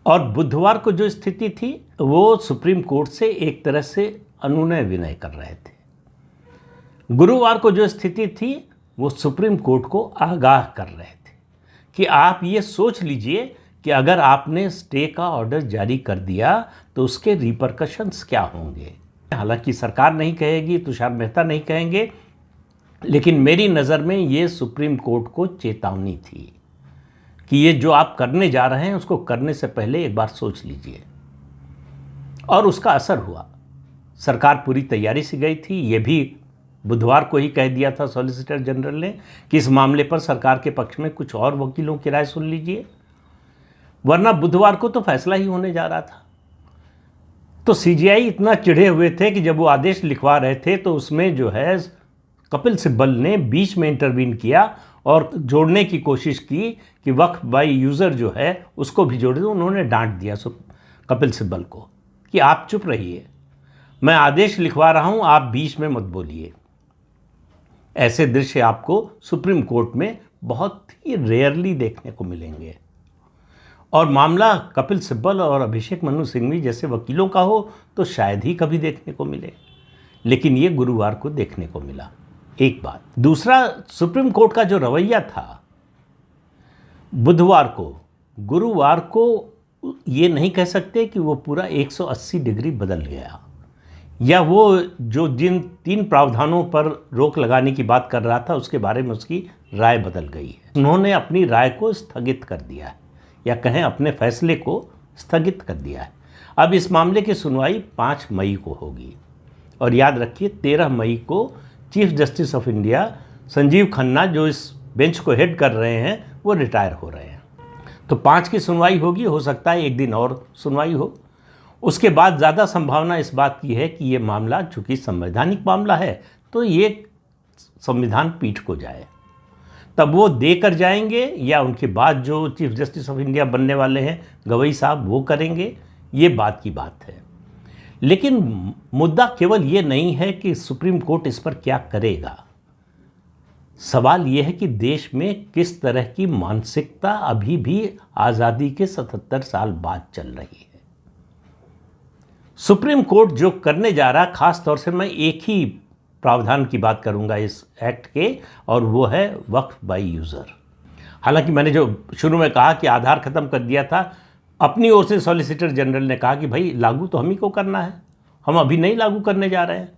और बुधवार को जो स्थिति थी वो सुप्रीम कोर्ट से एक तरह से अनुनय विनय कर रहे थे। गुरुवार को जो स्थिति थी वो सुप्रीम कोर्ट को आगाह कर रहे थे कि आप ये सोच लीजिए कि अगर आपने स्टे का ऑर्डर जारी कर दिया तो उसके रिपरकशंस क्या होंगे। हालांकि सरकार नहीं कहेगी, तुषार मेहता नहीं कहेंगे, लेकिन मेरी नज़र में ये सुप्रीम कोर्ट को चेतावनी थी कि ये जो आप करने जा रहे हैं उसको करने से पहले एक बार सोच लीजिए। और उसका असर हुआ। सरकार पूरी तैयारी से गई थी। ये भी बुधवार को ही कह दिया था सॉलिसिटर जनरल ने कि इस मामले पर सरकार के पक्ष में कुछ और वकीलों की राय सुन लीजिए, वरना बुधवार को तो फैसला ही होने जा रहा था। तो सीजीआई इतना चिढ़े हुए थे कि जब वो आदेश लिखवा रहे थे तो उसमें जो है कपिल सिब्बल ने बीच में इंटरवीन किया और जोड़ने की कोशिश की कि वक्फ बाय यूज़र जो है उसको भी जोड़ दो। उन्होंने डांट दिया कपिल सिब्बल को कि आप चुप रहिए, मैं आदेश लिखवा रहा हूं, आप बीच में मत बोलिए। ऐसे दृश्य आपको सुप्रीम कोर्ट में बहुत ही रेयरली देखने को मिलेंगे। और मामला कपिल सिब्बल और अभिषेक मनु सिंघवी जैसे वकीलों का हो तो शायद ही कभी देखने को मिले, लेकिन ये गुरुवार को देखने को मिला। एक बात। दूसरा, सुप्रीम कोर्ट का जो रवैया था बुधवार को, गुरुवार को ये नहीं कह सकते कि वो पूरा 180 डिग्री बदल गया, या वो जो जिन 3 प्रावधानों पर रोक लगाने की बात कर रहा था उसके बारे में उसकी राय बदल गई है। उन्होंने अपनी राय को स्थगित कर दिया है, या कहें अपने फैसले को स्थगित कर दिया है। अब इस मामले की सुनवाई 5 मई को होगी। और याद रखिए 13 मई को chief justice of India Sanjeev Khanna जो इस बेंच को हेड कर रहे हैं वो रिटायर हो रहे हैं। तो 5 की सुनवाई होगी, हो सकता है एक दिन और सुनवाई हो। उसके बाद ज़्यादा संभावना इस बात की है कि ये मामला चूँकि संवैधानिक मामला है तो ये संविधान पीठ को जाए, तब वो देकर जाएंगे, या उनके बाद जो चीफ जस्टिस ऑफ इंडिया बनने वाले हैं गवई साहब वो करेंगे, ये बात की बात है। लेकिन मुद्दा केवल ये नहीं है कि सुप्रीम कोर्ट इस पर क्या करेगा। सवाल ये है कि देश में किस तरह की मानसिकता अभी भी आज़ादी के 77 साल बाद चल रही है। सुप्रीम कोर्ट जो करने जा रहा है, खास तौर से मैं एक ही प्रावधान की बात करूंगा इस एक्ट के, और वो है वक्फ बाय यूज़र। हालांकि मैंने जो शुरू में कहा कि आधार ख़त्म कर दिया था, अपनी ओर से सॉलिसिटर जनरल ने कहा कि भाई लागू तो हम ही को करना है, हम अभी नहीं लागू करने जा रहे हैं।